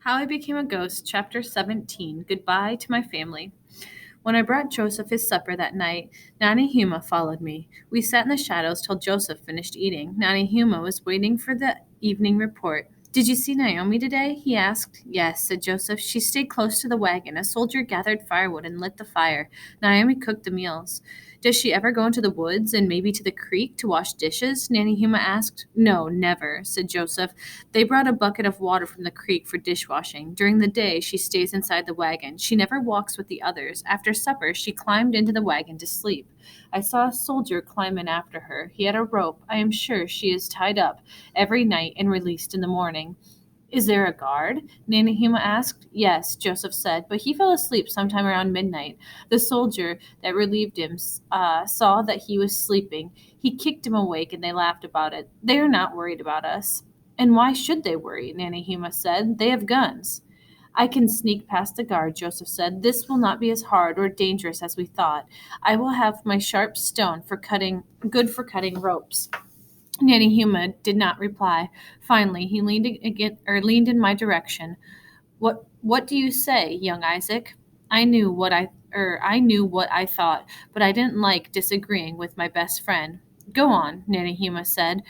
How I Became a Ghost, Chapter 17. Goodbye to my family. When I brought Joseph his supper that night, Nanny Huma followed me. We sat in the shadows till Joseph finished eating. Nanny Huma was waiting for the evening report. Did you see Naomi today? He asked. Yes, said Joseph. She stayed close to the wagon. A soldier gathered firewood and lit the fire. Naomi cooked the meals. Does she ever go into the woods and maybe to the creek to wash dishes? Nanny Huma asked. No, never, said Joseph. They brought a bucket of water from the creek for dishwashing. During the day, she stays inside the wagon. She never walks with the others. After supper, she climbed into the wagon to sleep. I saw a soldier climb in after her. He had a rope. I am sure she is tied up every night and released in the morning. Is there a guard? Nanahima asked. Yes, Joseph said, but he fell asleep sometime around midnight. The soldier that relieved him saw that he was sleeping. He kicked him awake and they laughed about it. They are not worried about us. And why should they worry? Nanahima said. They have guns. I can sneak past the guard, Joseph said. This will not be as hard or dangerous as we thought. I will have my sharp stone good for cutting ropes. Nanny Huma did not reply. Finally, he leaned in my direction. What do you say, young Isaac? I knew what I thought, but I didn't like disagreeing with my best friend. Go on, Nanny Huma said.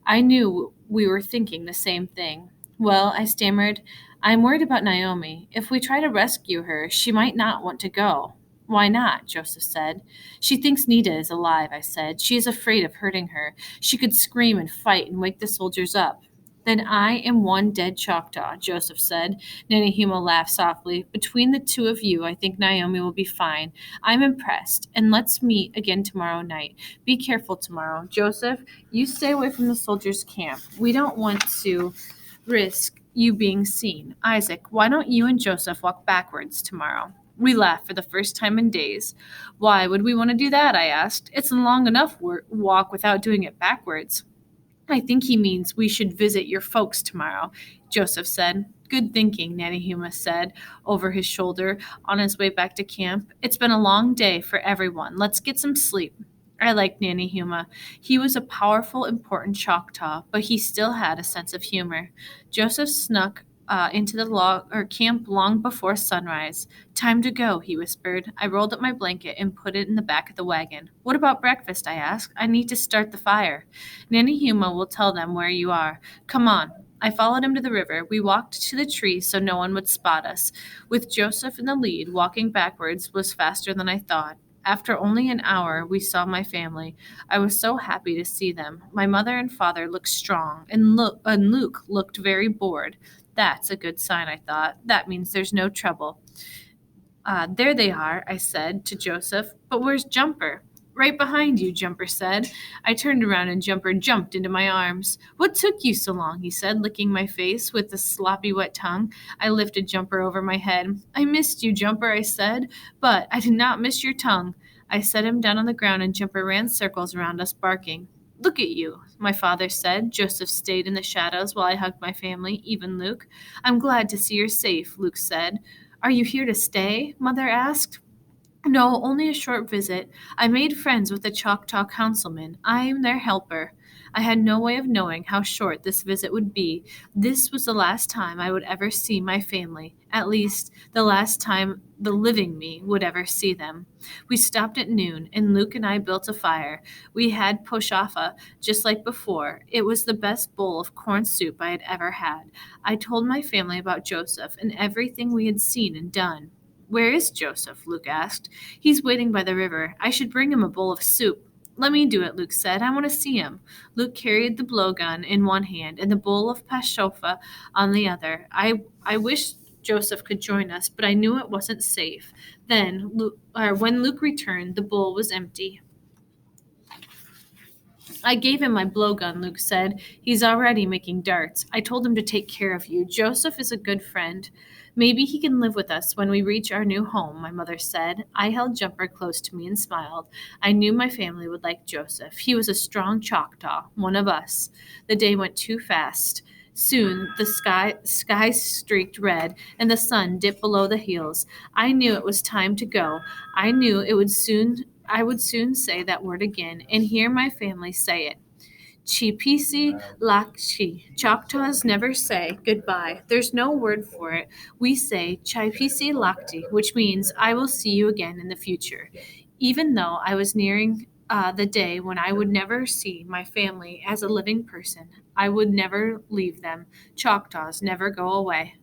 I knew we were thinking the same thing. Well, I stammered, I'm worried about Naomi. If we try to rescue her, she might not want to go. Why not? Joseph said. She thinks Nita is alive, I said. She is afraid of hurting her. She could scream and fight and wake the soldiers up. Then I am one dead Choctaw, Joseph said. Nanahima laughed softly. Between the two of you, I think Naomi will be fine. I'm impressed. And let's meet again tomorrow night. Be careful tomorrow. Joseph, you stay away from the soldiers' camp. We don't want to risk you being seen. Isaac, why don't you and Joseph walk backwards tomorrow? We laughed for the first time in days. Why would we want to do that? I asked. It's a long enough walk without doing it backwards. I think he means we should visit your folks tomorrow, Joseph said. Good thinking, Nanny Huma said over his shoulder on his way back to camp. It's been a long day for everyone. Let's get some sleep. I liked Nanny Huma. He was a powerful, important Choctaw, but he still had a sense of humor. Joseph snuck into the camp long before sunrise. Time to go, he whispered. I rolled up my blanket and put it in the back of the wagon. What about breakfast? I asked. I need to start the fire. Nanny Huma will tell them where you are. Come on. I followed him to the river. We walked to the tree so no one would spot us. With Joseph in the lead, walking backwards was faster than I thought. After only an hour, we saw my family. I was so happy to see them. My mother and father looked strong, and Luke looked very bored. That's a good sign, I thought. That means there's no trouble. There they are, I said to Joseph. But where's Jumper? Right behind you, Jumper said. I turned around and Jumper jumped into my arms. What took you so long? He said, licking my face with a sloppy wet tongue. I lifted Jumper over my head. I missed you, Jumper, I said, but I did not miss your tongue. I set him down on the ground and Jumper ran circles around us, barking. Look at you, my father said. Joseph stayed in the shadows while I hugged my family, even Luke. I'm glad to see you're safe, Luke said. Are you here to stay? Mother asked. No, only a short visit. I made friends with the Choctaw councilman. I am their helper. I had no way of knowing how short this visit would be. This was the last time I would ever see my family. At least, the last time the living me would ever see them. We stopped at noon, and Luke and I built a fire. We had poshafa, just like before. It was the best bowl of corn soup I had ever had. I told my family about Joseph and everything we had seen and done. Where is Joseph? Luke asked. He's waiting by the river. I should bring him a bowl of soup. Let me do it, Luke said. I want to see him. Luke carried the blowgun in one hand and the bowl of pashofa on the other. I wished Joseph could join us, but I knew it wasn't safe. When Luke returned, the bowl was empty. I gave him my blowgun, Luke said. He's already making darts. I told him to take care of you. Joseph is a good friend. Maybe he can live with us when we reach our new home, my mother said. I held Jumper close to me and smiled. I knew my family would like Joseph. He was a strong Choctaw, one of us. The day went too fast. Soon the sky streaked red, and the sun dipped below the hills. I knew it was time to go. I knew I would soon say that word again and hear my family say it. Chipisi Lakshi. Choctaws never say goodbye. There's no word for it. We say Chipisi Lakti, which means I will see you again in the future. Even though I was nearing the day when I would never see my family as a living person, I would never leave them. Choctaws never go away.